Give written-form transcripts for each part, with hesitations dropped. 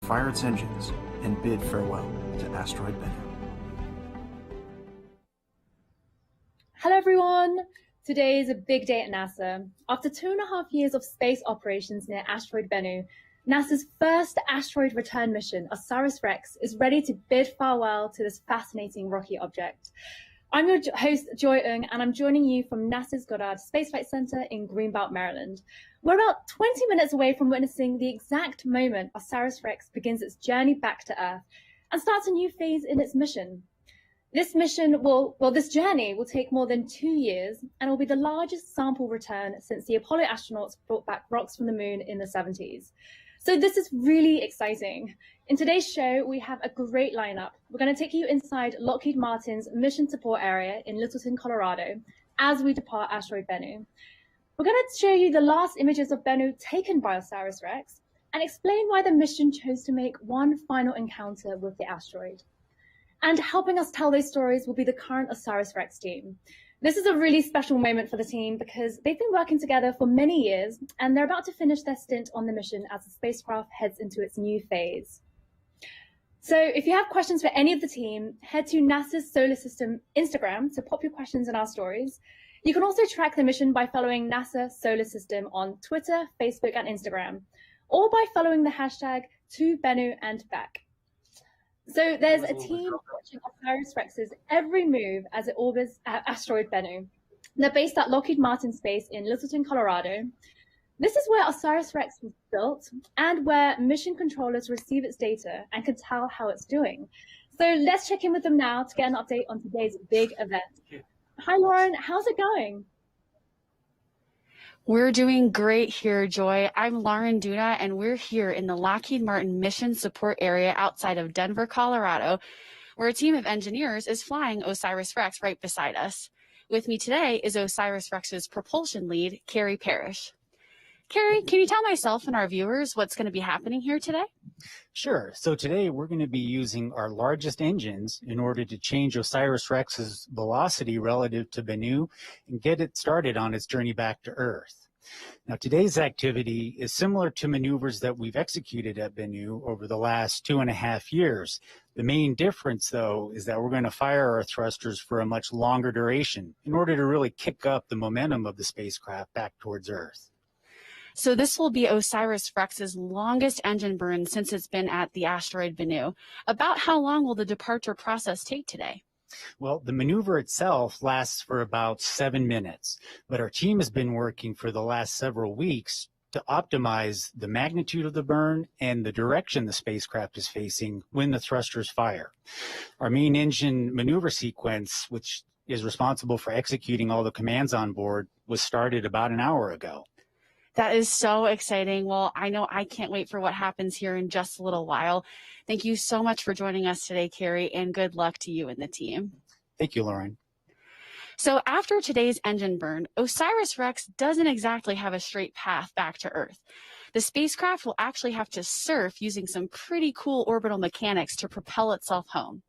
fire its engines, and bid farewell to Asteroid Bennu. Hello everyone! Today is a big day at NASA. After 2.5 years of space operations near Asteroid Bennu, NASA's first asteroid return mission, OSIRIS-REx, is ready to bid farewell to this fascinating rocky object. I'm your host, Joy Ung, and I'm joining you from NASA's Goddard Space Flight Center in Greenbelt, Maryland. We're about 20 minutes away from witnessing the exact moment OSIRIS-REx begins its journey back to Earth and starts a new phase in its mission. This journey will take more than 2 years and will be the largest sample return since the Apollo astronauts brought back rocks from the moon in the 70s. So this is really exciting. In today's show, we have a great lineup. We're going to take you inside Lockheed Martin's mission support area in Littleton, Colorado, as we depart Asteroid Bennu. We're going to show you the last images of Bennu taken by OSIRIS-REx and explain why the mission chose to make one final encounter with the asteroid. And helping us tell those stories will be the current OSIRIS-REx team. This is a really special moment for the team because they've been working together for many years and they're about to finish their stint on the mission as the spacecraft heads into its new phase. So if you have questions for any of the team, head to NASA's Solar System Instagram to pop your questions in our stories. You can also track the mission by following NASA Solar System on Twitter, Facebook, and Instagram, or by following the hashtag #ToBennuAndBack. So there's a team watching OSIRIS-REx's every move as it orbits Asteroid Bennu. They're based at Lockheed Martin Space in Littleton, Colorado. This is where OSIRIS-REx was built and where mission controllers receive its data and can tell how it's doing. So let's check in with them now to get an update on today's big event. Hi, Lauren. How's it going? We're doing great here, Joy. I'm Lauren Duna, and we're here in the Lockheed Martin Mission Support Area outside of Denver, Colorado, where a team of engineers is flying OSIRIS-REx right beside us. With me today is OSIRIS-REx's propulsion lead, Carrie Parrish. Carrie, can you tell myself and our viewers what's going to be happening here today? Sure. So today we're going to be using our largest engines in order to change OSIRIS-REx's velocity relative to Bennu and get it started on its journey back to Earth. Now, today's activity is similar to maneuvers that we've executed at Bennu over the last 2.5 years. The main difference, though, is that we're going to fire our thrusters for a much longer duration in order to really kick up the momentum of the spacecraft back towards Earth. So this will be OSIRIS-REx's longest engine burn since it's been at the asteroid Bennu. About how long will the departure process take today? Well, the maneuver itself lasts for about 7 minutes, but our team has been working for the last several weeks to optimize the magnitude of the burn and the direction the spacecraft is facing when the thrusters fire. Our main engine maneuver sequence, which is responsible for executing all the commands on board, was started about an hour ago. That is so exciting. Well, I know I can't wait for what happens here in just a little while. Thank you so much for joining us today, Carrie, and good luck to you and the team. Thank you, Lauren. So after today's engine burn, OSIRIS-REx doesn't exactly have a straight path back to Earth. The spacecraft will actually have to surf using some pretty cool orbital mechanics to propel itself home.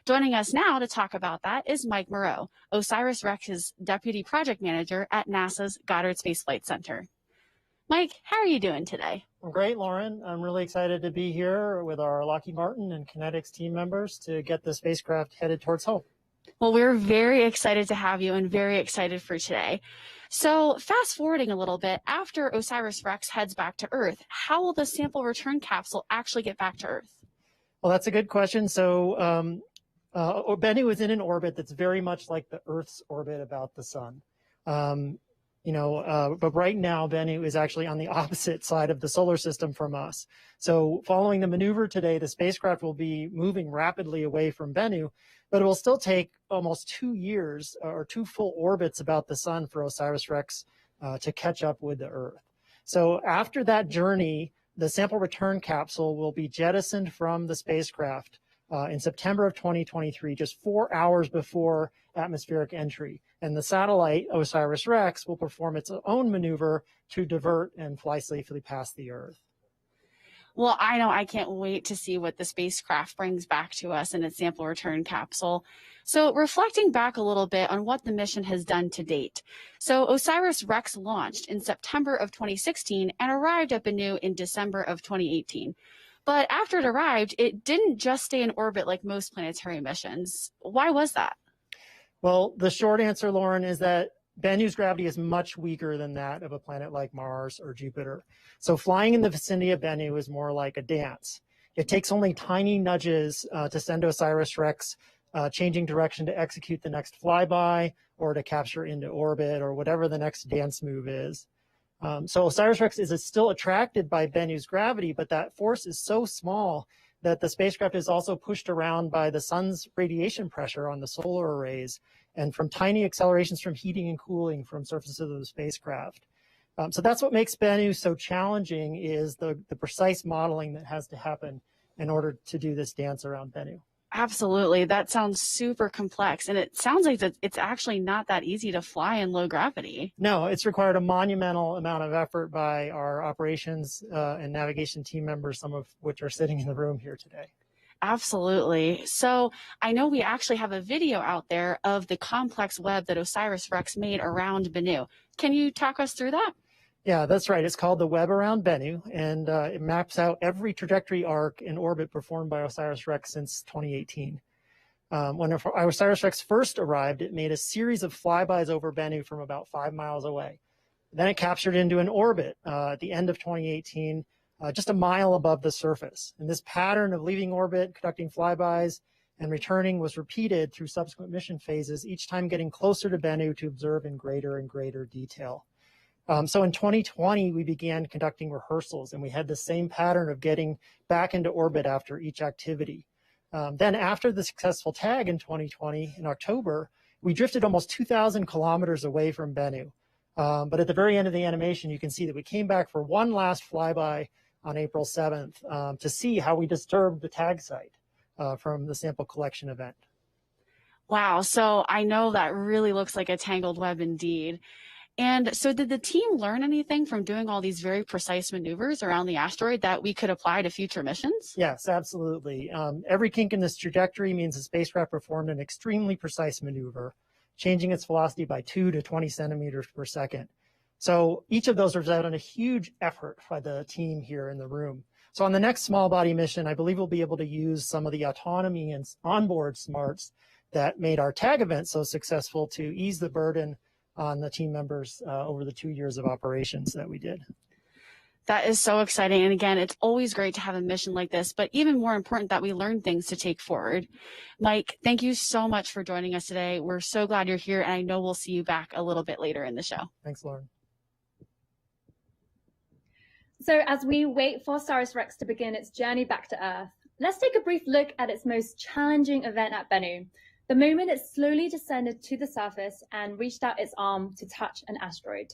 Joining us now to talk about that is Mike Moreau, OSIRIS-REx's Deputy Project Manager at NASA's Goddard Space Flight Center. Mike, how are you doing today? I'm great, Lauren. I'm really excited to be here with our Lockheed Martin and Kinetics team members to get the spacecraft headed towards home. Well, we're very excited to have you and very excited for today. So fast forwarding a little bit, after OSIRIS-REx heads back to Earth, how will the sample return capsule actually get back to Earth? Well, that's a good question. So Bennu is in an orbit that's very much like the Earth's orbit about the sun. But right now, Bennu is actually on the opposite side of the solar system from us. So following the maneuver today, the spacecraft will be moving rapidly away from Bennu, but it will still take almost 2 years or 2 full orbits about the sun for OSIRIS-REx to catch up with the Earth. So after that journey, the sample return capsule will be jettisoned from the spacecraft in September of 2023, just 4 hours before atmospheric entry. And the satellite, OSIRIS-REx, will perform its own maneuver to divert and fly safely past the Earth. Well, I know I can't wait to see what the spacecraft brings back to us in its sample return capsule. So reflecting back a little bit on what the mission has done to date. So OSIRIS-REx launched in September of 2016 and arrived at Bennu in December of 2018. But after it arrived, it didn't just stay in orbit like most planetary missions. Why was that? Well, the short answer, Lauren, is that Bennu's gravity is much weaker than that of a planet like Mars or Jupiter. So flying in the vicinity of Bennu is more like a dance. It takes only tiny nudges to send OSIRIS-REx changing direction to execute the next flyby or to capture into orbit or whatever the next dance move is. So OSIRIS-REx is still attracted by Bennu's gravity, but that force is so small that the spacecraft is also pushed around by the sun's radiation pressure on the solar arrays and from tiny accelerations from heating and cooling from surfaces of the spacecraft. So that's what makes Bennu so challenging, is the precise modeling that has to happen in order to do this dance around Bennu. Absolutely. That sounds super complex. And it sounds like that it's actually not that easy to fly in low gravity. No, it's required a monumental amount of effort by our operations and navigation team members, some of which are sitting in the room here today. Absolutely. So I know we actually have a video out there of the complex web that OSIRIS-REx made around Bennu. Can you talk us through that? Yeah, that's right. It's called the Web Around Bennu, and it maps out every trajectory arc in orbit performed by OSIRIS-REx since 2018. When OSIRIS-REx first arrived, it made a series of flybys over Bennu from about 5 miles away. Then it captured into an orbit at the end of 2018, just a mile above the surface. And this pattern of leaving orbit, conducting flybys, and returning was repeated through subsequent mission phases, each time getting closer to Bennu to observe in greater and greater detail. So in 2020, we began conducting rehearsals, and we had the same pattern of getting back into orbit after each activity. Then after the successful tag in 2020, in October, we drifted almost 2,000 kilometers away from Bennu. But at the very end of the animation, you can see that we came back for one last flyby on April 7th to see how we disturbed the tag site from the sample collection event. Wow. So I know that really looks like a tangled web indeed. And so did the team learn anything from doing all these very precise maneuvers around the asteroid that we could apply to future missions? Yes, absolutely. Every kink in this trajectory means the spacecraft performed an extremely precise maneuver, changing its velocity by 2 to 20 centimeters per second. So each of those represented a huge effort by the team here in the room. So on the next small body mission, I believe we'll be able to use some of the autonomy and onboard smarts that made our tag event so successful to ease the burden on the team members over the 2 years of operations that we did. That is so exciting. And again, it's always great to have a mission like this, but even more important that we learn things to take forward. Mike, thank you so much for joining us today. We're so glad you're here, and I know we'll see you back a little bit later in the show. Thanks, Lauren. So as we wait for OSIRIS-REx to begin its journey back to Earth, let's take a brief look at its most challenging event at Bennu, the moment it slowly descended to the surface and reached out its arm to touch an asteroid.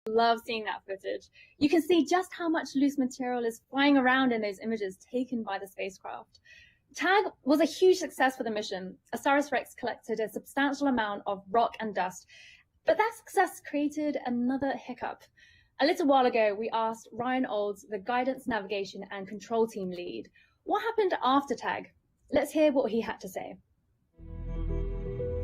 Love seeing that footage. You can see just how much loose material is flying around in those images taken by the spacecraft. TAG was a huge success for the mission. OSIRIS-REx collected a substantial amount of rock and dust, but that success created another hiccup. A little while ago, we asked Ryan Olds, the guidance, navigation, and control team lead, what happened after TAG? Let's hear what he had to say.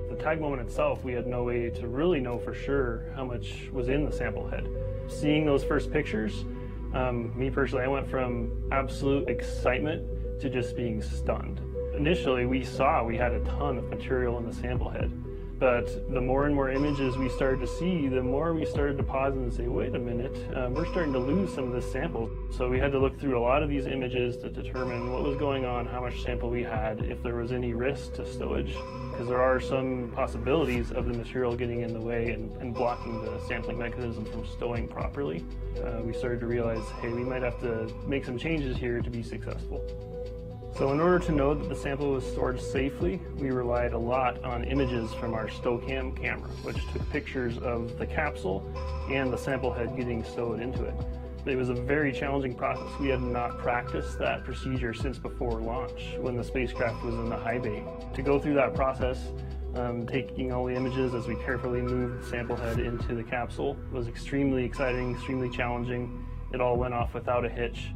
The tag moment itself, we had no way to really know for sure how much was in the sample head. Seeing those first pictures, me personally, I went from absolute excitement to just being stunned. Initially, we saw we had a ton of material in the sample head, But the more and more images we started to see, the more we started to pause and say, wait a minute, we're starting to lose some of this sample. So we had to look through a lot of these images to determine what was going on, how much sample we had, if there was any risk to stowage. Because there are some possibilities of the material getting in the way and blocking the sampling mechanism from stowing properly. We started to realize, hey, we might have to make some changes here to be successful. So in order to know that the sample was stored safely, we relied a lot on images from our StowCam camera, which took pictures of the capsule and the sample head getting stowed into it. It was a very challenging process. We had not practiced that procedure since before launch, when the spacecraft was in the high bay. To go through that process, taking all the images as we carefully moved the sample head into the capsule was extremely exciting, extremely challenging. It all went off without a hitch.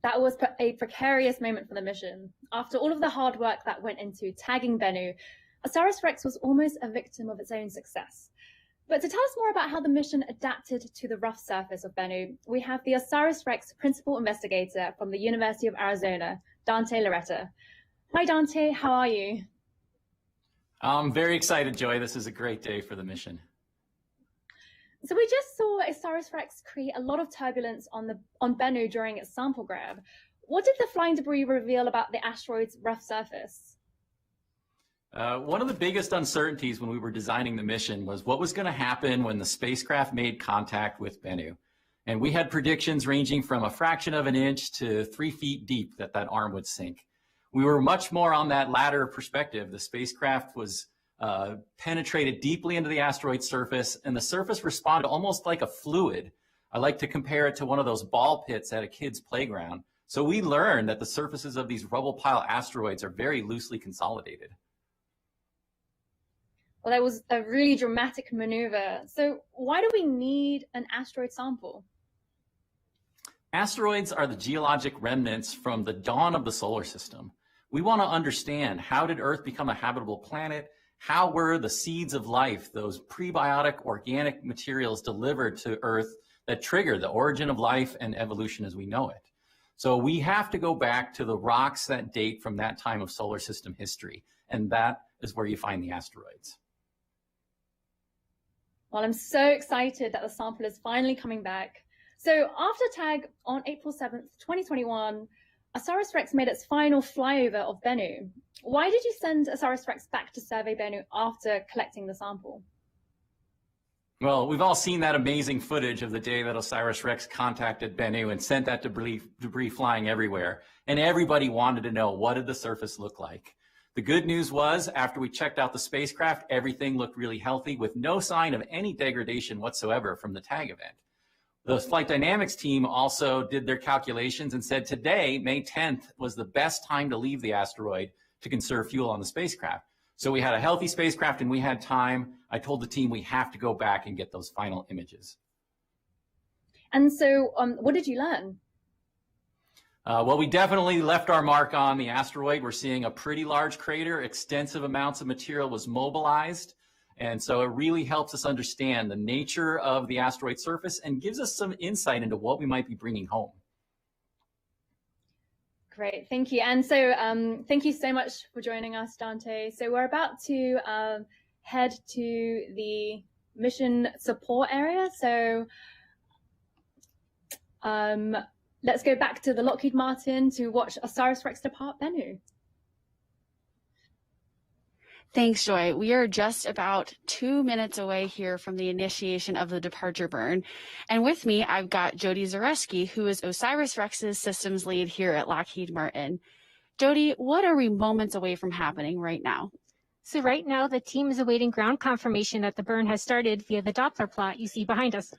That was a precarious moment for the mission. After all of the hard work that went into tagging Bennu, OSIRIS-REx was almost a victim of its own success. But to tell us more about how the mission adapted to the rough surface of Bennu, we have the OSIRIS-REx principal investigator from the University of Arizona, Dante Loretta. Hi, Dante. How are you? I'm very excited, Joy. This is a great day for the mission. So we just saw OSIRIS-REx create a lot of turbulence on Bennu during its sample grab. What did the flying debris reveal about the asteroid's rough surface? One of the biggest uncertainties when we were designing the mission was what was going to happen when the spacecraft made contact with Bennu. And we had predictions ranging from a fraction of an inch to 3 feet deep that arm would sink. We were much more on that latter perspective. The spacecraft was penetrated deeply into the asteroid surface, and the surface responded almost like a fluid. I like to compare it to one of those ball pits at a kid's playground. So we learned that the surfaces of these rubble pile asteroids are very loosely consolidated. Well, that was a really dramatic maneuver. So why do we need an asteroid sample? Asteroids are the geologic remnants from the dawn of the solar system. We want to understand, how did Earth become a habitable planet? How were the seeds of life, those prebiotic organic materials, delivered to Earth that trigger the origin of life and evolution as we know it? So we have to go back to the rocks that date from that time of solar system history, and that is where you find the asteroids. Well, I'm so excited that the sample is finally coming back. So after tag on April 7th, 2021, OSIRIS-REx made its final flyover of Bennu. Why did you send OSIRIS-REx back to survey Bennu after collecting the sample? Well, we've all seen that amazing footage of the day that OSIRIS-REx contacted Bennu and sent that debris flying everywhere. And everybody wanted to know, what did the surface look like? The good news was, after we checked out the spacecraft, everything looked really healthy with no sign of any degradation whatsoever from the tag event. The flight dynamics team also did their calculations and said today, May 10th, was the best time to leave the asteroid to conserve fuel on the spacecraft. So we had a healthy spacecraft and we had time. I told the team we have to go back and get those final images. And so what did you learn? Well, we definitely left our mark on the asteroid. We're seeing a pretty large crater. Extensive amounts of material was mobilized. And so it really helps us understand the nature of the asteroid surface and gives us some insight into what we might be bringing home. Great, thank you. And so thank you so much for joining us, Dante. So we're about to head to the mission support area. So let's go back to the Lockheed Martin to watch OSIRIS-REx depart Bennu. Thanks, Joy. We are just about 2 minutes away here from the initiation of the departure burn. And with me, I've got Jody Zareski, who is OSIRIS-REx's systems lead here at Lockheed Martin. Jody, what are we moments away from happening right now? So right now, the team is awaiting ground confirmation that the burn has started via the Doppler plot you see behind us.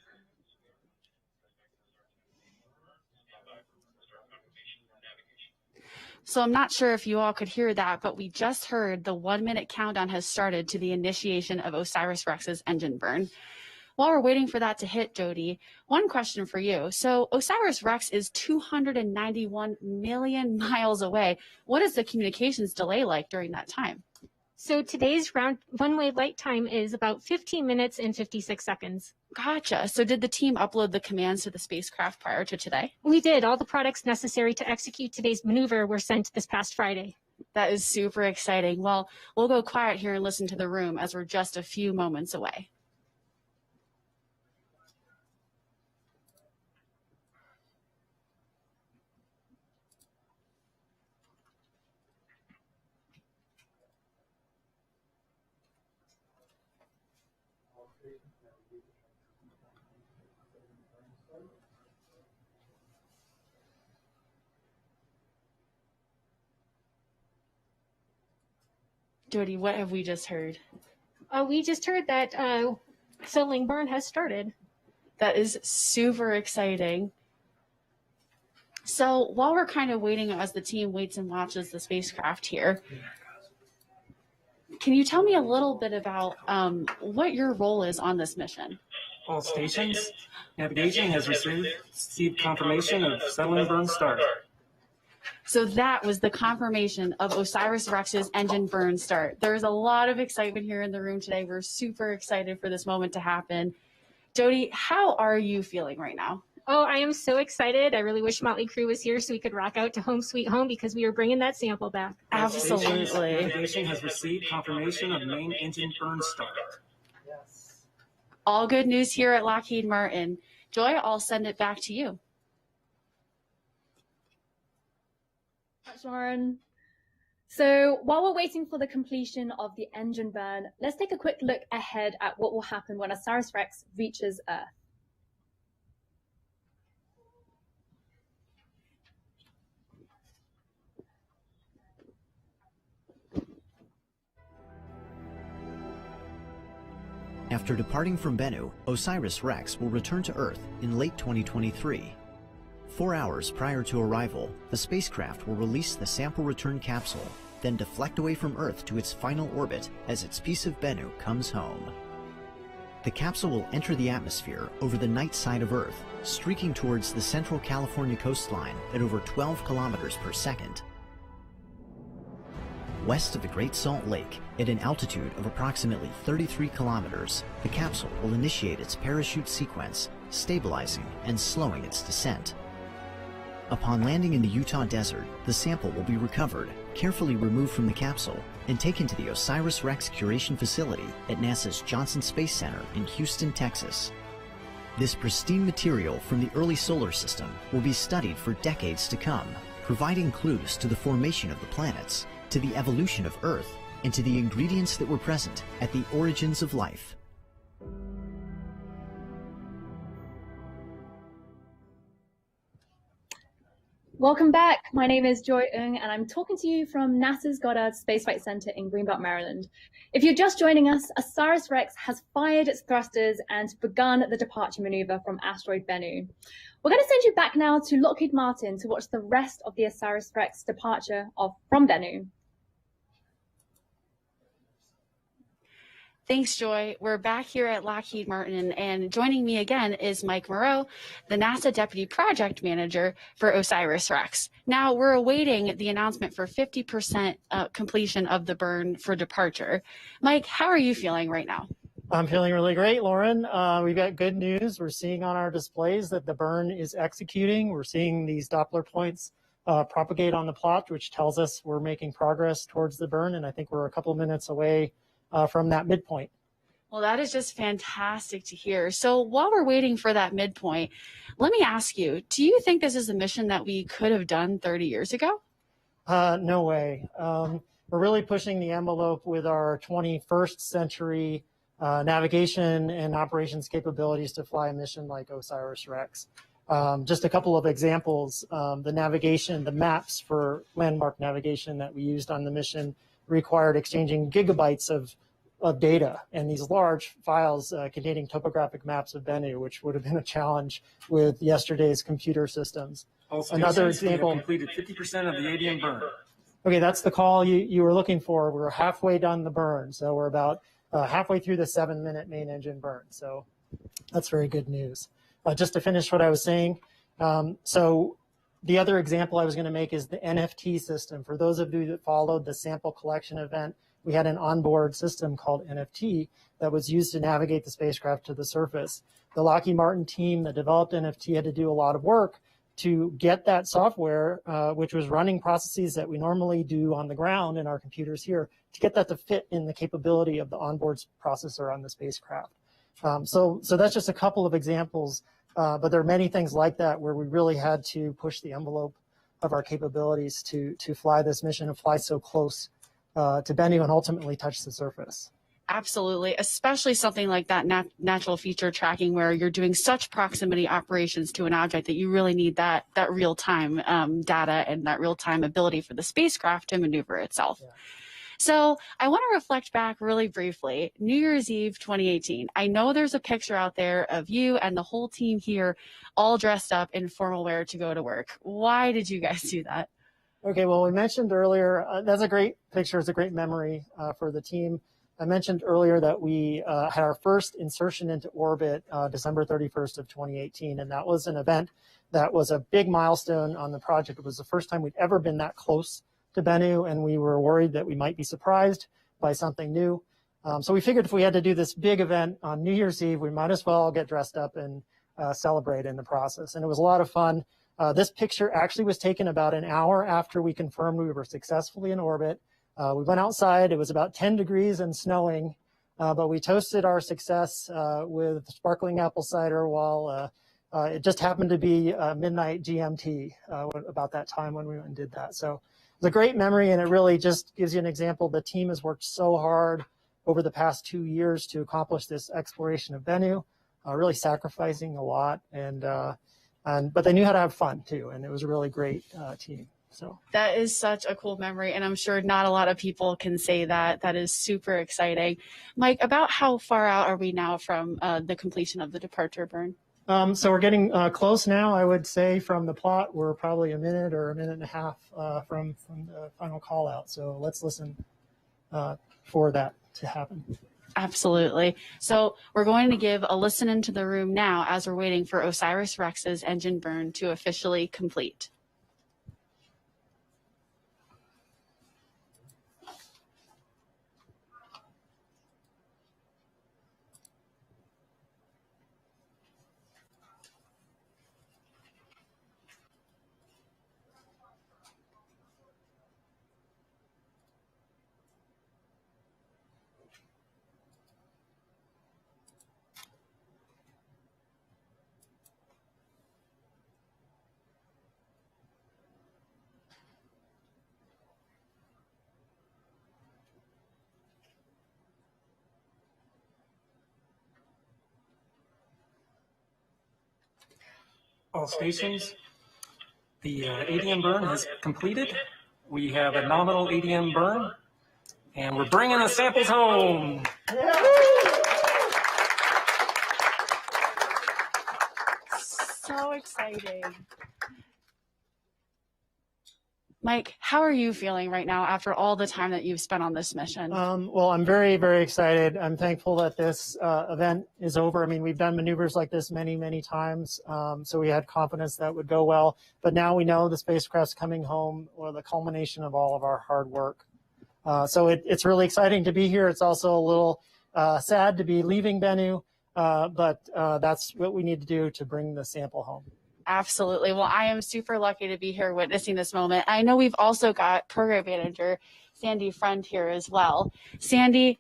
So I'm not sure if you all could hear that, but we just heard the 1 minute countdown has started to the initiation of OSIRIS-REx's engine burn. While we're waiting for that to hit, Jody, one question for you. So OSIRIS-REx is 291 million miles away. What is the communications delay like during that time? So today's one-way light time is about 15 minutes and 56 seconds. Gotcha. So did the team upload the commands to the spacecraft prior to today? We did. All the products necessary to execute today's maneuver were sent this past Friday. That is super exciting. Well, we'll go quiet here and listen to the room as we're just a few moments away. Jody, what have we just heard? We just heard that settling burn has started. That is super exciting. So while we're kind of waiting as the team waits and watches the spacecraft here, can you tell me a little bit about what your role is on this mission? All stations, navigation has received confirmation of settling burn start. So that was the confirmation of OSIRIS-REx's engine burn start. There's a lot of excitement here in the room today. We're super excited for this moment to happen. Jody, how are you feeling right now? Oh, I am so excited. I really wish Motley Crue was here so we could rock out to Home Sweet Home because we are bringing that sample back. Absolutely. Navigation has received confirmation of main engine burn start. Yes. All good news here at Lockheed Martin. Joy, I'll send it back to you. Thanks, Lauren. So while we're waiting for the completion of the engine burn, let's take a quick look ahead at what will happen when OSIRIS-REx reaches Earth. After departing from Bennu, OSIRIS-REx will return to Earth in late 2023. 4 hours prior to arrival, the spacecraft will release the sample return capsule, then deflect away from Earth to its final orbit as its piece of Bennu comes home. The capsule will enter the atmosphere over the night side of Earth, streaking towards the central California coastline at over 12 kilometers per second. West of the Great Salt Lake, at an altitude of approximately 33 kilometers, the capsule will initiate its parachute sequence, stabilizing and slowing its descent. Upon landing in the Utah desert, the sample will be recovered, carefully removed from the capsule, and taken to the OSIRIS-REx Curation Facility at NASA's Johnson Space Center in Houston, Texas. This pristine material from the early solar system will be studied for decades to come, providing clues to the formation of the planets, to the evolution of Earth, and to the ingredients that were present at the origins of life. Welcome back. My name is Joy Ung, and I'm talking to you from NASA's Goddard Space Flight Center in Greenbelt, Maryland. If you're just joining us, OSIRIS-REx has fired its thrusters and begun the departure maneuver from asteroid Bennu. We're going to send you back now to Lockheed Martin to watch the rest of the OSIRIS-REx departure from Bennu. Thanks, Joy. We're back here at Lockheed Martin, and joining me again is Mike Moreau, the NASA Deputy Project Manager for OSIRIS-REx. Now, we're awaiting the announcement for 50% completion of the burn for departure. Mike, how are you feeling right now? I'm feeling really great, Lauren. We've got good news. We're seeing on our displays that the burn is executing. We're seeing these Doppler points propagate on the plot, which tells us we're making progress towards the burn, and I think we're a couple minutes away from that midpoint. Well, that is just fantastic to hear. So while we're waiting for that midpoint, let me ask you, do you think this is a mission that we could have done 30 years ago? No way. We're really pushing the envelope with our 21st century navigation and operations capabilities to fly a mission like OSIRIS-REx. Just a couple of examples, the navigation, the maps for landmark navigation that we used on the mission required exchanging gigabytes of data and these large files containing topographic maps of Bennu, which would have been a challenge with yesterday's computer systems. Another example. Completed 50% of the ADM burn. Okay, that's the call you were looking for. We're halfway done the burn, so we're about halfway through the 7-minute main engine burn. So that's very good news. Just to finish what I was saying, so the other example I was going to make is the NFT system. For those of you that followed the sample collection event, we had an onboard system called NFT that was used to navigate the spacecraft to the surface. The Lockheed Martin team that developed NFT had to do a lot of work to get that software, which was running processes that we normally do on the ground in our computers here, to get that to fit in the capability of the onboard processor on the spacecraft. So that's just a couple of examples, but there are many things like that where we really had to push the envelope of our capabilities to fly this mission and fly so close to Bennu and ultimately touch the surface. Absolutely, especially something like that natural feature tracking where you're doing such proximity operations to an object that you really need that real-time data and that real-time ability for the spacecraft to maneuver itself. Yeah. So I want to reflect back really briefly. New Year's Eve 2018. I know there's a picture out there of you and the whole team here all dressed up in formal wear to go to work. Why did you guys do that? Okay, well, we mentioned earlier, that's a great picture. It's a great memory for the team. I mentioned earlier that we had our first insertion into orbit December 31st of 2018, and that was an event that was a big milestone on the project. It was the first time we'd ever been that close to Bennu, and we were worried that we might be surprised by something new. So we figured if we had to do this big event on New Year's Eve, we might as well get dressed up and celebrate in the process. And it was a lot of fun. This picture actually was taken about an hour after we confirmed we were successfully in orbit. We went outside. It was about 10 degrees and snowing, but we toasted our success with sparkling apple cider while it just happened to be midnight GMT about that time when we went and did that. So it's a great memory, and it really just gives you an example. The team has worked so hard over the past 2 years to accomplish this exploration of Bennu, really sacrificing a lot, but they knew how to have fun too, and it was a really great team. So that is such a cool memory, and I'm sure not a lot of people can say that. That is super exciting. Mike, about how far out are we now from the completion of the departure burn? So we're getting close now. I would say from the plot, we're probably a minute or a minute and a half from the final call out. So let's listen for that to happen. Absolutely. So we're going to give a listen into the room now as we're waiting for OSIRIS-REx's engine burn to officially complete. All stations, the ADM burn has completed. We have a nominal ADM burn, and we're bringing the samples home. So exciting. Mike, how are you feeling right now after all the time that you've spent on this mission? Well, I'm very, very excited. I'm thankful that this event is over. I mean, we've done maneuvers like this many, many times, so we had confidence that would go well. But now we know the spacecraft's coming home, or the culmination of all of our hard work. So it's really exciting to be here. It's also a little sad to be leaving Bennu, but that's what we need to do to bring the sample home. Absolutely. Well, I am super lucky to be here witnessing this moment. I know we've also got program manager Sandy Friend here as well. Sandy,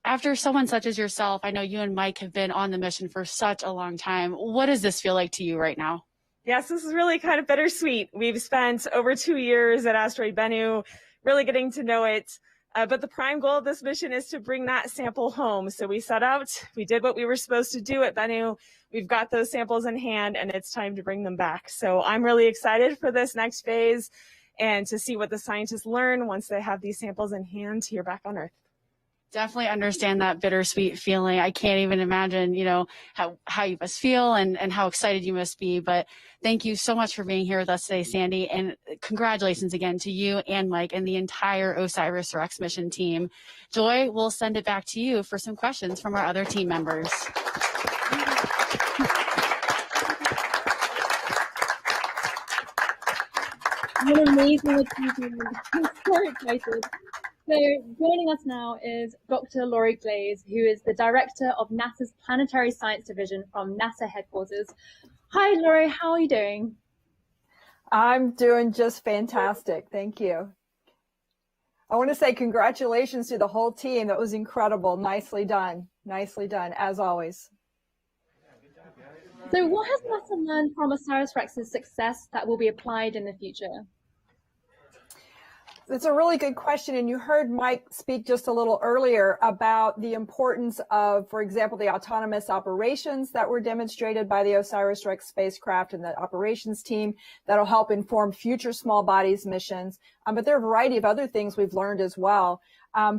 after someone such as yourself, I know you and Mike have been on the mission for such a long time. What does this feel like to you right now? Yes, this is really kind of bittersweet. We've spent over 2 years at Asteroid Bennu, really getting to know it. But the prime goal of this mission is to bring that sample home. So we set out, we did what we were supposed to do at Bennu. We've got those samples in hand, and it's time to bring them back. So I'm really excited for this next phase and to see what the scientists learn once they have these samples in hand here back on Earth. Definitely understand that bittersweet feeling. I can't even imagine, you know, how you must feel and how excited you must be. But thank you so much for being here with us today, Sandy. And congratulations again to you and Mike and the entire OSIRIS-REx mission team. Joy, we'll send it back to you for some questions from our other team members. What an amazing achievement. I'm so excited. So joining us now is Dr. Laurie Glaze, who is the director of NASA's Planetary Science Division from NASA headquarters. Hi, Laurie, how are you doing? I'm doing just fantastic. Thank you. I want to say congratulations to the whole team. That was incredible. Nicely done. Nicely done, as always. So what has NASA learned from OSIRIS-REx's success that will be applied in the future? That's a really good question. And you heard Mike speak just a little earlier about the importance of, for example, the autonomous operations that were demonstrated by the OSIRIS-REx spacecraft and the operations team that'll help inform future small bodies missions. But there are a variety of other things we've learned as well.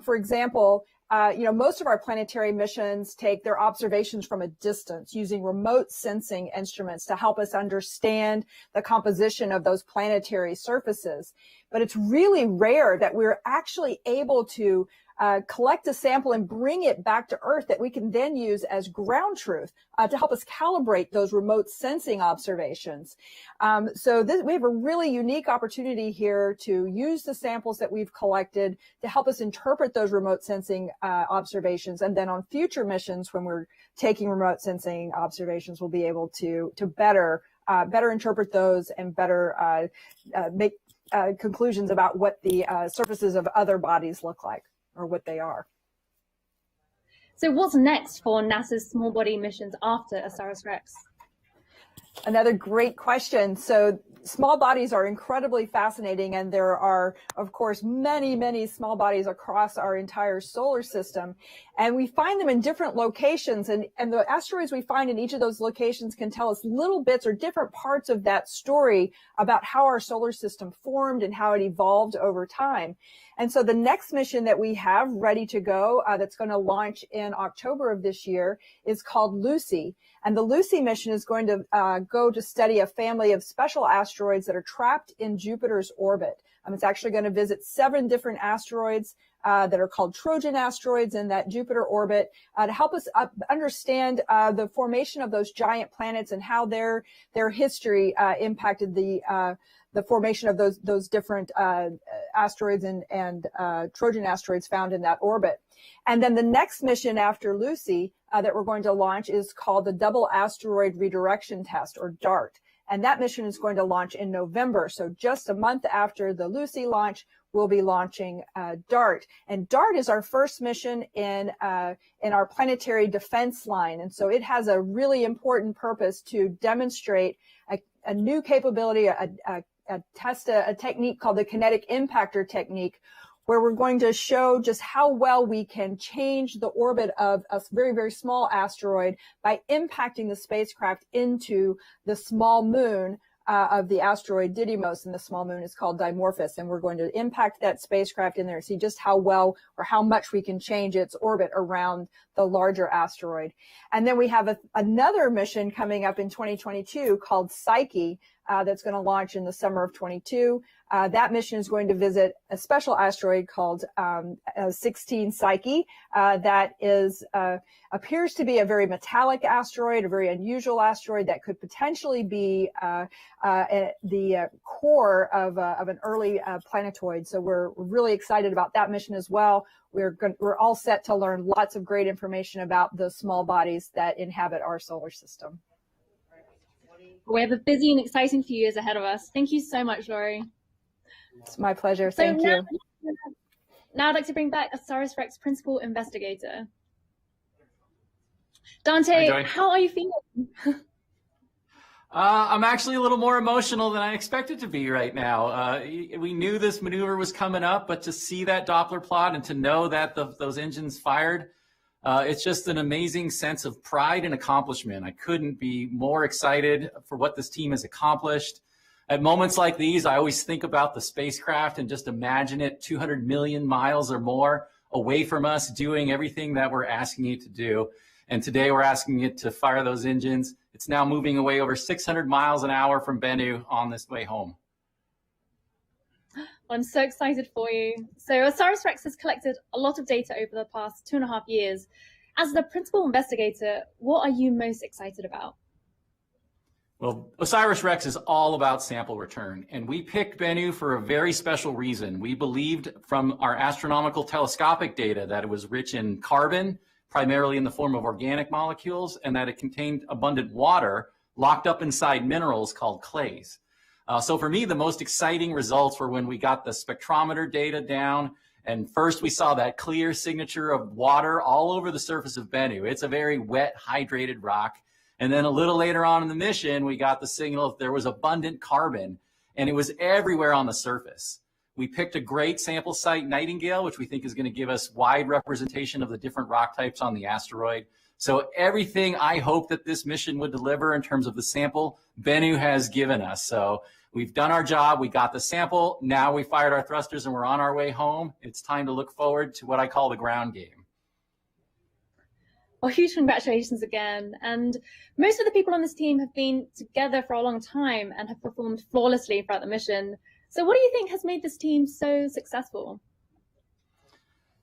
For example, most of our planetary missions take their observations from a distance using remote sensing instruments to help us understand the composition of those planetary surfaces. But it's really rare that we're actually able to collect a sample and bring it back to Earth that we can then use as ground truth to help us calibrate those remote sensing observations. We have a really unique opportunity here to use the samples that we've collected to help us interpret those remote sensing observations. And then on future missions, when we're taking remote sensing observations, we'll be able to better interpret those and better make conclusions about what the surfaces of other bodies look like, or what they are. So what's next for NASA's small body missions after OSIRIS-REx? Another great question. So small bodies are incredibly fascinating, and there are, of course, many, many small bodies across our entire solar system. And we find them in different locations, and the asteroids we find in each of those locations can tell us little bits or different parts of that story about how our solar system formed and how it evolved over time. And so the next mission that we have ready to go that's going to launch in October of this year is called Lucy. And the Lucy mission is going to go to study a family of special asteroids that are trapped in Jupiter's orbit. It's actually going to visit 7 different asteroids that are called Trojan asteroids in that Jupiter orbit to help us understand the formation of those giant planets and how their history impacted the formation of those different asteroids and Trojan asteroids found in that orbit. And then the next mission after Lucy that we're going to launch is called the Double Asteroid Redirection Test, or DART. And that mission is going to launch in November. So just a month after the Lucy launch, we'll be launching DART. And DART is our first mission in our planetary defense line. And so it has a really important purpose to demonstrate a new capability, test a technique called the kinetic impactor technique, where we're going to show just how well we can change the orbit of a very, very small asteroid by impacting the spacecraft into the small moon of the asteroid Didymos, and the small moon is called Dimorphos. And we're going to impact that spacecraft in there and see just how well or how much we can change its orbit around the larger asteroid. And then we have another mission coming up in 2022 called Psyche that's going to launch in the summer of 22. That mission is going to visit a special asteroid called 16 Psyche that appears to be a very metallic asteroid, a very unusual asteroid that could potentially be the core of an early planetoid. So we're really excited about that mission as well. We're all set to learn lots of great information about the small bodies that inhabit our solar system. We have a busy and exciting few years ahead of us. Thank you so much, Laurie. It's my pleasure. Thank you. Now I'd like to bring back OSIRIS-REx principal investigator. Dante, how are you feeling? I'm actually a little more emotional than I expected to be right now. We knew this maneuver was coming up, but to see that Doppler plot and to know that those engines fired, it's just an amazing sense of pride and accomplishment. I couldn't be more excited for what this team has accomplished. At moments like these, I always think about the spacecraft and just imagine it 200 million miles or more away from us doing everything that we're asking it to do. And today we're asking it to fire those engines. It's now moving away over 600 miles an hour from Bennu on this way home. I'm so excited for you. So OSIRIS-REx has collected a lot of data over the past 2.5 years. As the principal investigator, what are you most excited about? Well, OSIRIS-REx is all about sample return, and we picked Bennu for a very special reason. We believed from our astronomical telescopic data that it was rich in carbon, primarily in the form of organic molecules, and that it contained abundant water locked up inside minerals called clays. So for me, the most exciting results were when we got the spectrometer data down. And first we saw that clear signature of water all over the surface of Bennu. It's a very wet, hydrated rock. And then a little later on in the mission, we got the signal that there was abundant carbon, and it was everywhere on the surface. We picked a great sample site, Nightingale, which we think is going to give us wide representation of the different rock types on the asteroid. So everything I hope that this mission would deliver in terms of the sample, Bennu has given us. So we've done our job. We got the sample. Now we fired our thrusters and we're on our way home. It's time to look forward to what I call the ground game. Well, huge congratulations again. And most of the people on this team have been together for a long time and have performed flawlessly throughout the mission. So what do you think has made this team so successful?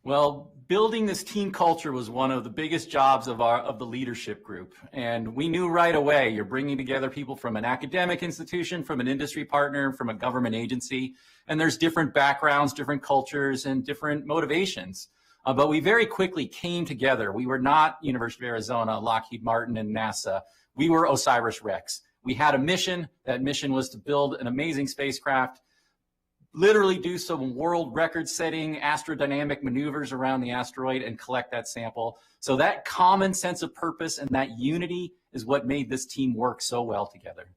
Well, building this team culture was one of the biggest jobs of the leadership group. And we knew right away, you're bringing together people from an academic institution, from an industry partner, from a government agency, and there's different backgrounds, different cultures, and different motivations. But we very quickly came together. We were not University of Arizona, Lockheed Martin, and NASA. We were OSIRIS-REx. We had a mission. That mission was to build an amazing spacecraft, literally do some world record-setting astrodynamic maneuvers around the asteroid and collect that sample. So that common sense of purpose and that unity is what made this team work so well together.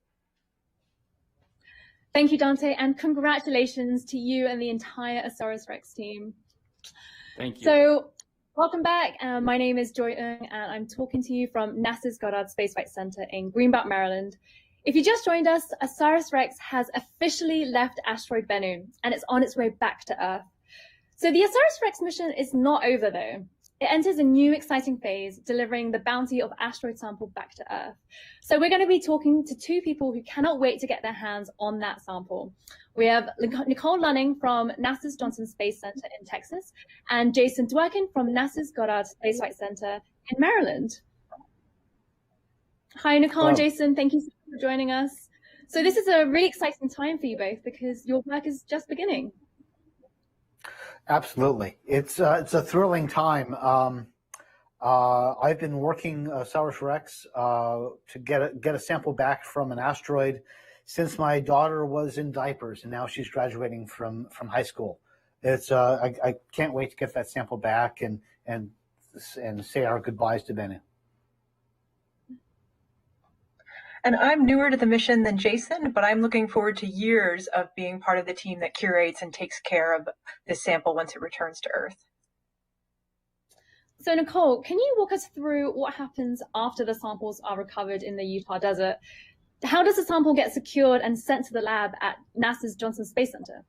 Thank you, Dante, and congratulations to you and the entire OSIRIS-REx team. Thank you. So, welcome back. My name is Joy Ng, and I'm talking to you from NASA's Goddard Space Flight Center in Greenbelt, Maryland. If you just joined us, OSIRIS-REx has officially left asteroid Bennu, and it's on its way back to Earth. So the OSIRIS-REx mission is not over, though. It enters a new exciting phase, delivering the bounty of asteroid sample back to Earth. So we're going to be talking to two people who cannot wait to get their hands on that sample. We have Nicole Lunning from NASA's Johnson Space Center in Texas, and Jason Dworkin from NASA's Goddard Space Flight Center in Maryland. Hi, Nicole and Jason. Thank you so much for joining us. So this is a really exciting time for you both because your work is just beginning. Absolutely. It's a thrilling time. I've been working OSIRIS-REx to get a sample back from an asteroid since my daughter was in diapers, and now she's graduating from high school. It's I can't wait to get that sample back and say our goodbyes to Bennu. And I'm newer to the mission than Jason, but I'm looking forward to years of being part of the team that curates and takes care of this sample once it returns to Earth. So Nicole, can you walk us through what happens after the samples are recovered in the Utah desert? How does the sample get secured and sent to the lab at NASA's Johnson Space Center?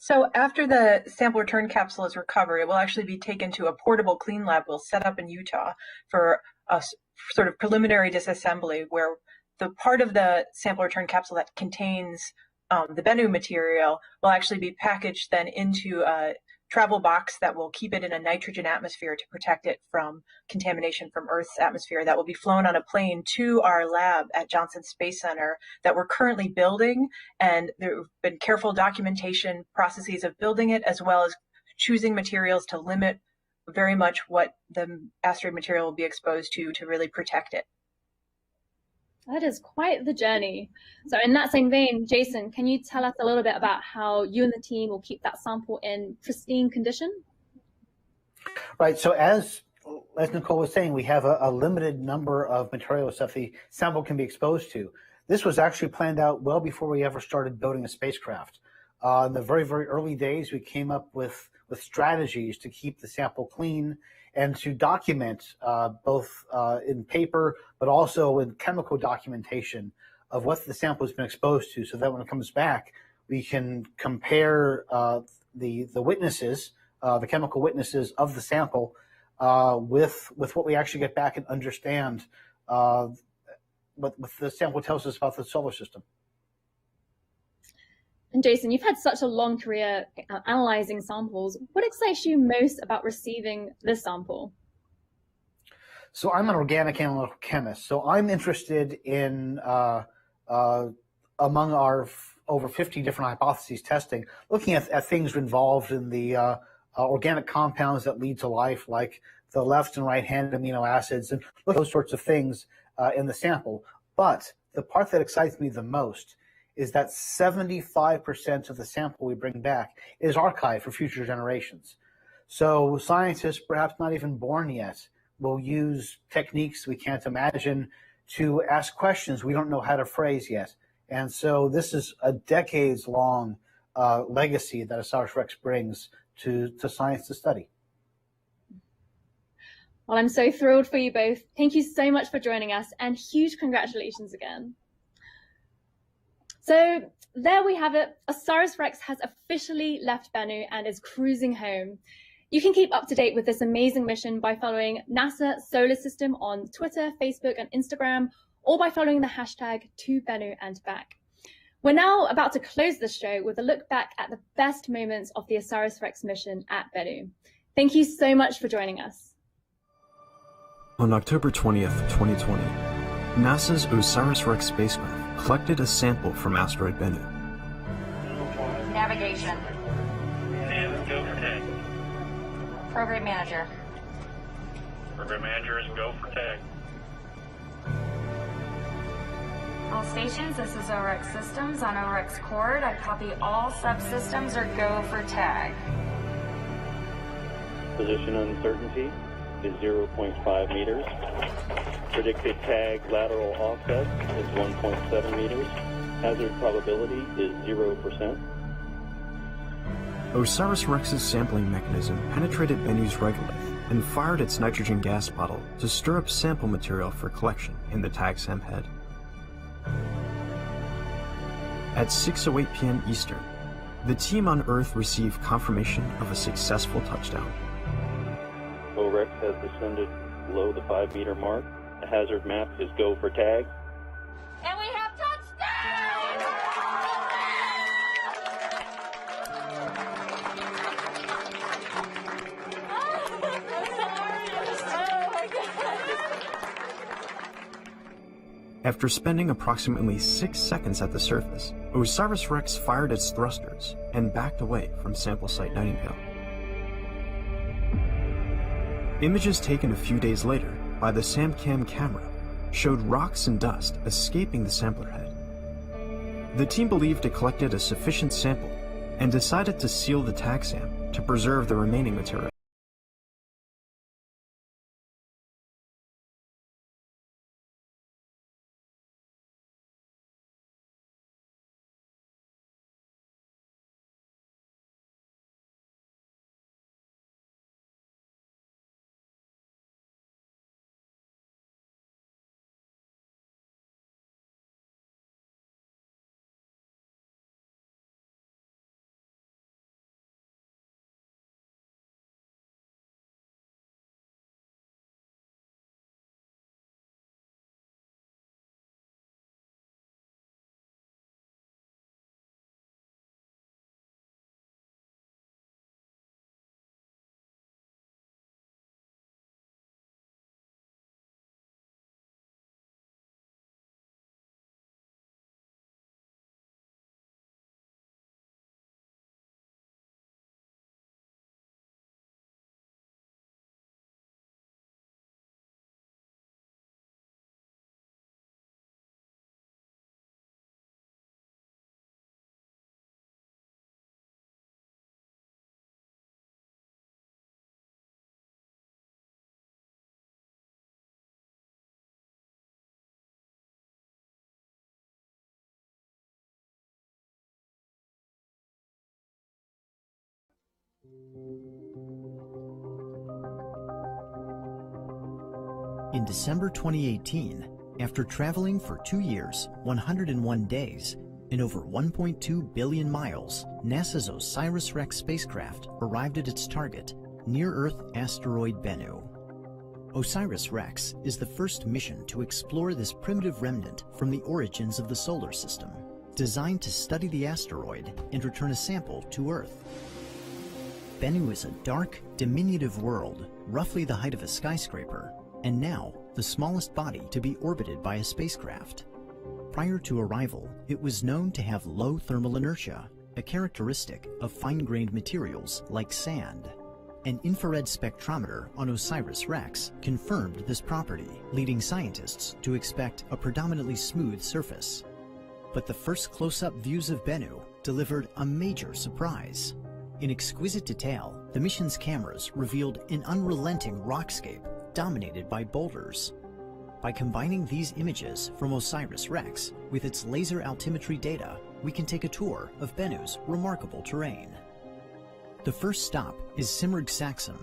So after the sample return capsule is recovered, it will actually be taken to a portable clean lab we'll set up in Utah for a sort of preliminary disassembly, where the part of the sample return capsule that contains the Bennu material will actually be packaged then into a travel box that will keep it in a nitrogen atmosphere to protect it from contamination from Earth's atmosphere. That will be flown on a plane to our lab at Johnson Space Center that we're currently building, and there have been careful documentation processes of building it, as well as choosing materials to limit very much what the asteroid material will be exposed to really protect it. That is quite the journey. So in that same vein, Jason, can you tell us a little bit about how you and the team will keep that sample in pristine condition? Right. So as Nicole was saying, we have a limited number of materials that the sample can be exposed to. This was actually planned out well before we ever started building a spacecraft. In the very, very early days, we came up with strategies to keep the sample clean and to document both in paper, but also in chemical documentation of what the sample has been exposed to, so that when it comes back, we can compare the witnesses, the chemical witnesses of the sample with what we actually get back and understand what the sample tells us about the solar system. And Jason, you've had such a long career analyzing samples. What excites you most about receiving this sample? So I'm an organic analytical chemist. So I'm interested in, among our over 50 different hypotheses testing, looking at things involved in the organic compounds that lead to life, like the left and right-hand amino acids, and look at those sorts of things in the sample. But the part that excites me the most is that 75% of the sample we bring back is archived for future generations. So scientists, perhaps not even born yet, will use techniques we can't imagine to ask questions we don't know how to phrase yet. And so this is a decades-long legacy that OSIRIS-REx brings to science to study. Well, I'm so thrilled for you both. Thank you so much for joining us, and huge congratulations again. So there we have it. OSIRIS-REx has officially left Bennu and is cruising home. You can keep up to date with this amazing mission by following NASA Solar System on Twitter, Facebook, and Instagram, or by following the hashtag #ToBennu&Back. We're now about to close the show with a look back at the best moments of the OSIRIS-REx mission at Bennu. Thank you so much for joining us. On October 20th, 2020, NASA's OSIRIS-REx spacecraft collected a sample from asteroid Bennu. Navigation. Go for tag. Program manager. Program managers, go for tag. All stations, this is OREX Systems on OREX Chord. I copy all subsystems or go for tag. Position uncertainty is 0.5 meters. Predicted tag lateral offset is 1.7 meters. Hazard probability is 0%. OSIRIS-REx's sampling mechanism penetrated Bennu's regolith and fired its nitrogen gas bottle to stir up sample material for collection in the TAG-SAM head. At 6:08 p.m. Eastern, the team on Earth received confirmation of a successful touchdown. OREX has descended below the 5-meter mark. The hazard map is go for tag. And we have After spending approximately 6 seconds at the surface, OSIRIS-REx fired its thrusters and backed away from sample site Nightingale. Images taken a few days later by the SAMCAM camera showed rocks and dust escaping the sampler head. The team believed it collected a sufficient sample and decided to seal the TAG-SAM to preserve the remaining material. In December 2018, after traveling for 2 years, 101 days, and over 1.2 billion miles, NASA's OSIRIS-REx spacecraft arrived at its target, near-Earth asteroid Bennu. OSIRIS-REx is the first mission to explore this primitive remnant from the origins of the solar system, designed to study the asteroid and return a sample to Earth. Bennu is a dark, diminutive world, roughly the height of a skyscraper, and now the smallest body to be orbited by a spacecraft. Prior to arrival, it was known to have low thermal inertia, a characteristic of fine-grained materials like sand. An infrared spectrometer on OSIRIS-REx confirmed this property, leading scientists to expect a predominantly smooth surface. But the first close-up views of Bennu delivered a major surprise. In exquisite detail, the mission's cameras revealed an unrelenting rockscape dominated by boulders. By combining these images from OSIRIS-REx with its laser altimetry data, we can take a tour of Bennu's remarkable terrain. The first stop is Simurgh Saxum.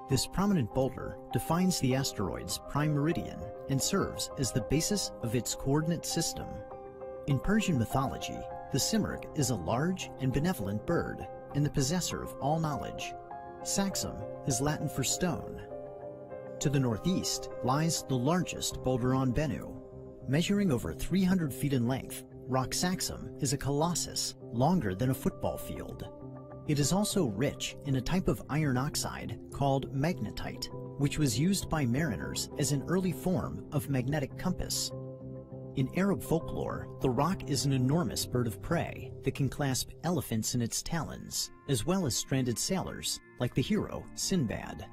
This prominent boulder defines the asteroid's prime meridian and serves as the basis of its coordinate system. In Persian mythology, the Simurgh is a large and benevolent bird and the possessor of all knowledge. Saxum is Latin for stone. To the northeast lies the largest boulder on Bennu. Measuring over 300 feet in length, Rock Saxum is a colossus longer than a football field. It is also rich in a type of iron oxide called magnetite, which was used by mariners as an early form of magnetic compass. In Arab folklore, the rock is an enormous bird of prey that can clasp elephants in its talons, as well as stranded sailors like the hero Sinbad.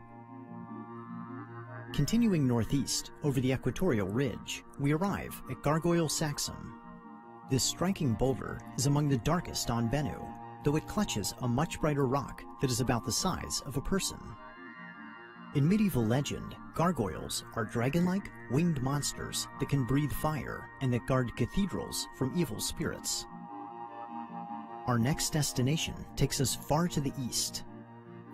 Continuing northeast over the equatorial ridge, we arrive at Gargoyle Saxum. This striking boulder is among the darkest on Bennu, though it clutches a much brighter rock that is about the size of a person. In medieval legend, gargoyles are dragon-like, winged monsters that can breathe fire and that guard cathedrals from evil spirits. Our next destination takes us far to the east.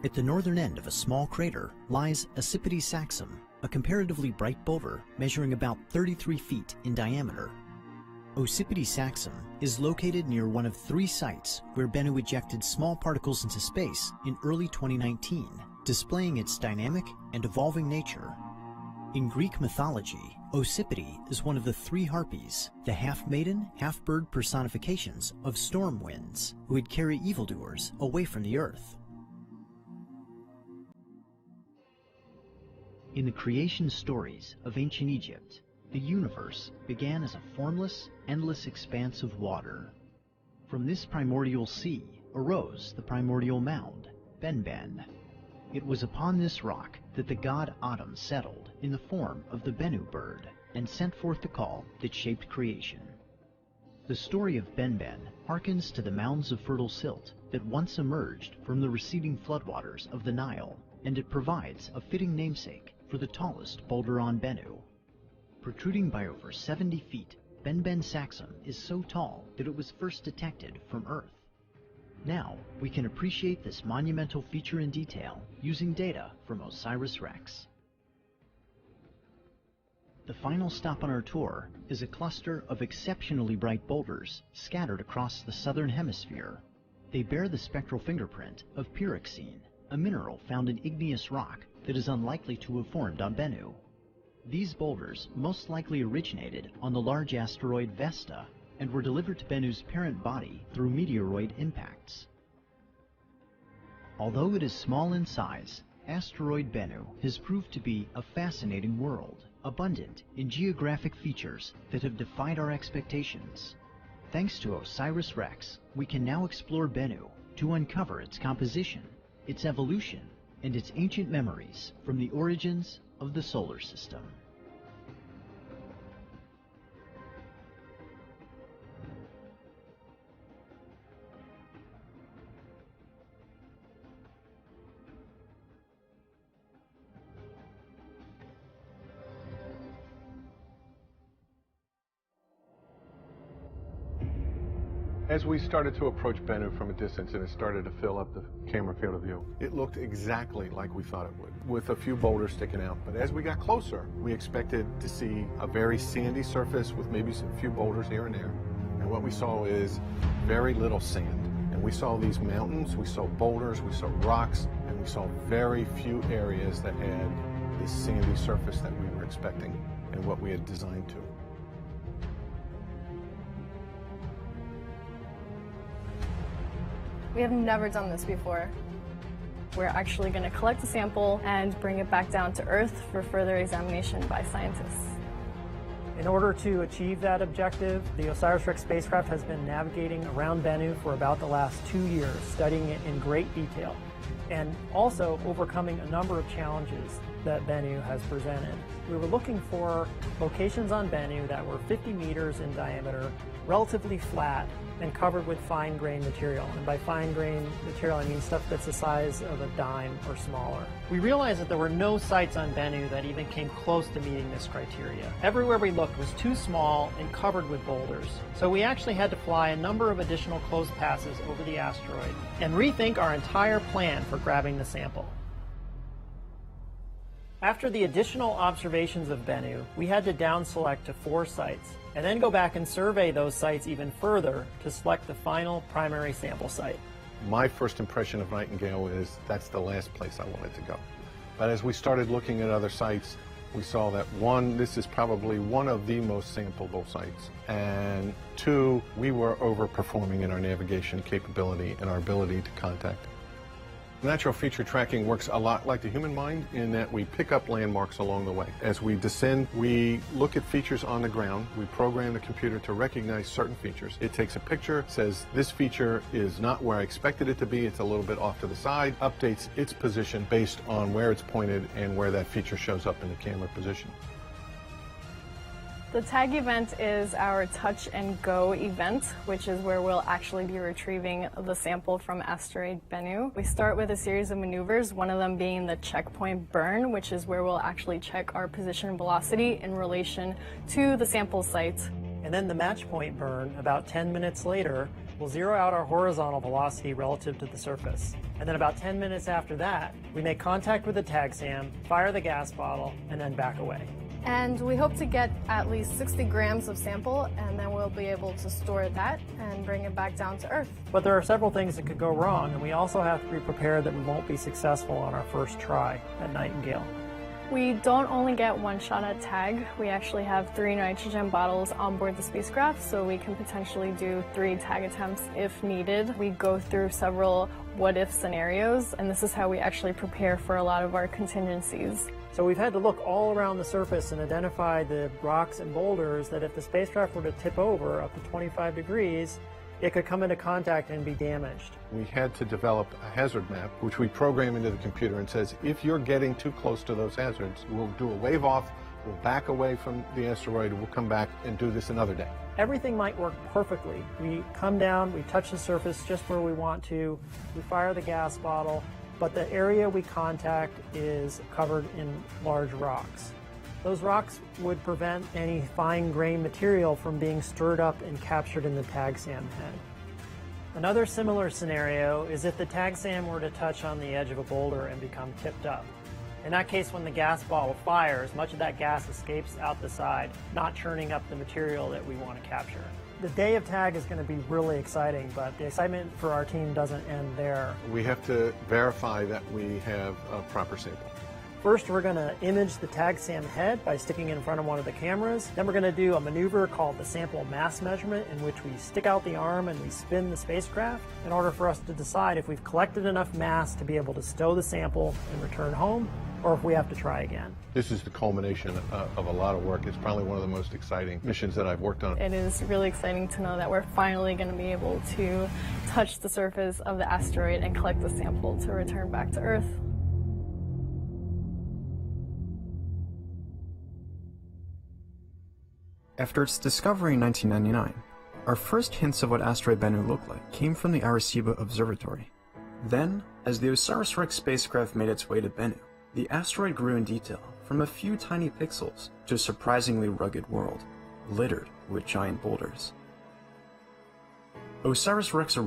At the northern end of a small crater lies Ocypete Saxum, a comparatively bright boulder measuring about 33 feet in diameter. Ocypete Saxum is located near one of 3 sites where Bennu ejected small particles into space in early 2019, displaying its dynamic and evolving nature. In Greek mythology, Ocypete is one of the 3 harpies, the half-maiden, half-bird personifications of storm winds, who would carry evildoers away from the earth. In the creation stories of ancient Egypt, the universe began as a formless, endless expanse of water. From this primordial sea arose the primordial mound, Benben. It was upon this rock that the god Atum settled in the form of the Bennu bird and sent forth the call that shaped creation. The story of Benben harkens to the mounds of fertile silt that once emerged from the receding floodwaters of the Nile, and it provides a fitting namesake for the tallest boulder on Bennu. Protruding by over 70 feet, Benben Saxum is so tall that it was first detected from Earth. Now, we can appreciate this monumental feature in detail using data from OSIRIS-REx. The final stop on our tour is a cluster of exceptionally bright boulders scattered across the southern hemisphere. They bear the spectral fingerprint of pyroxene, a mineral found in igneous rock that is unlikely to have formed on Bennu. These boulders most likely originated on the large asteroid Vesta and were delivered to Bennu's parent body through meteoroid impacts. Although it is small in size, asteroid Bennu has proved to be a fascinating world, abundant in geographic features that have defied our expectations. Thanks to OSIRIS-REx, we can now explore Bennu to uncover its composition, its evolution, and its ancient memories from the origins of the solar system. As we started to approach Bennu from a distance and it started to fill up the camera field of view, it looked exactly like we thought it would, with a few boulders sticking out. But as we got closer, we expected to see a very sandy surface with maybe a few boulders here and there. And what we saw is very little sand. And we saw these mountains, we saw boulders, we saw rocks, and we saw very few areas that had this sandy surface that we were expecting and what we had designed to. We have never done this before. We're actually going to collect a sample and bring it back down to Earth for further examination by scientists. In order to achieve that objective, the OSIRIS-REx spacecraft has been navigating around Bennu for about the last 2 years, studying it in great detail. and also overcoming a number of challenges that Bennu has presented. We were looking for locations on Bennu that were 50 meters in diameter, relatively flat, and covered with fine-grained material. And by fine-grained material, I mean stuff that's the size of a dime or smaller. We realized that there were no sites on Bennu that even came close to meeting this criteria. Everywhere we looked was too small and covered with boulders. So we actually had to fly a number of additional closed passes over the asteroid and rethink our entire plan for grabbing the sample. After the additional observations of Bennu, we had to down-select to 4 sites, and then go back and survey those sites even further to select the final primary sample site. My first impression of Nightingale is that's the last place I wanted to go. But as we started looking at other sites, we saw that 1, this is probably one of the most sampleable sites, and 2, we were overperforming in our navigation capability and our ability to contact. Natural feature tracking works a lot like the human mind in that we pick up landmarks along the way. As we descend, we look at features on the ground. We program the computer to recognize certain features. It takes a picture, says this feature is not where I expected it to be, it's a little bit off to the side, updates its position based on where it's pointed and where that feature shows up in the camera position. The tag event is our touch and go event, which is where we'll actually be retrieving the sample from asteroid Bennu. We start with a series of maneuvers, one of them being the checkpoint burn, which is where we'll actually check our position and velocity in relation to the sample site. And then the match point burn, about 10 minutes later, will zero out our horizontal velocity relative to the surface. And then about 10 minutes after that, we make contact with the tag SAM, fire the gas bottle, and then back away. And we hope to get at least 60 grams of sample, and then we'll be able to store that and bring it back down to Earth. But there are several things that could go wrong, and we also have to be prepared that we won't be successful on our first try at Nightingale. We don't only get one shot at tag, we actually have 3 nitrogen bottles on board the spacecraft, so we can potentially do 3 tag attempts if needed. We go through several what-if scenarios, and this is how we actually prepare for a lot of our contingencies. So we've had to look all around the surface and identify the rocks and boulders that if the spacecraft were to tip over up to 25 degrees, it could come into contact and be damaged. We had to develop a hazard map, which we program into the computer and says, if you're getting too close to those hazards, we'll do a wave off, we'll back away from the asteroid, we'll come back and do this another day. Everything might work perfectly. We come down, we touch the surface just where we want to, we fire the gas bottle, but the area we contact is covered in large rocks. Those rocks would prevent any fine-grained material from being stirred up and captured in the tag SAM head. Another similar scenario is if the tag SAM were to touch on the edge of a boulder and become tipped up. In that case, when the gas bottle fires, much of that gas escapes out the side, not churning up the material that we want to capture. The day of tag is going to be really exciting, but the excitement for our team doesn't end there. We have to verify that we have a proper sample. First, we're going to image the tag SAM head by sticking it in front of one of the cameras. Then we're going to do a maneuver called the sample mass measurement, in which we stick out the arm and we spin the spacecraft in order for us to decide if we've collected enough mass to be able to stow the sample and return home, or if we have to try again. This is the culmination of a lot of work. It's probably one of the most exciting missions that I've worked on. It is really exciting to know that we're finally going to be able to touch the surface of the asteroid and collect the sample to return back to Earth. After its discovery in 1999, our first hints of what asteroid Bennu looked like came from the Arecibo Observatory. Then, as the OSIRIS-REx spacecraft made its way to Bennu, the asteroid grew in detail from a few tiny pixels to a surprisingly rugged world, littered with giant boulders. OSIRIS-REx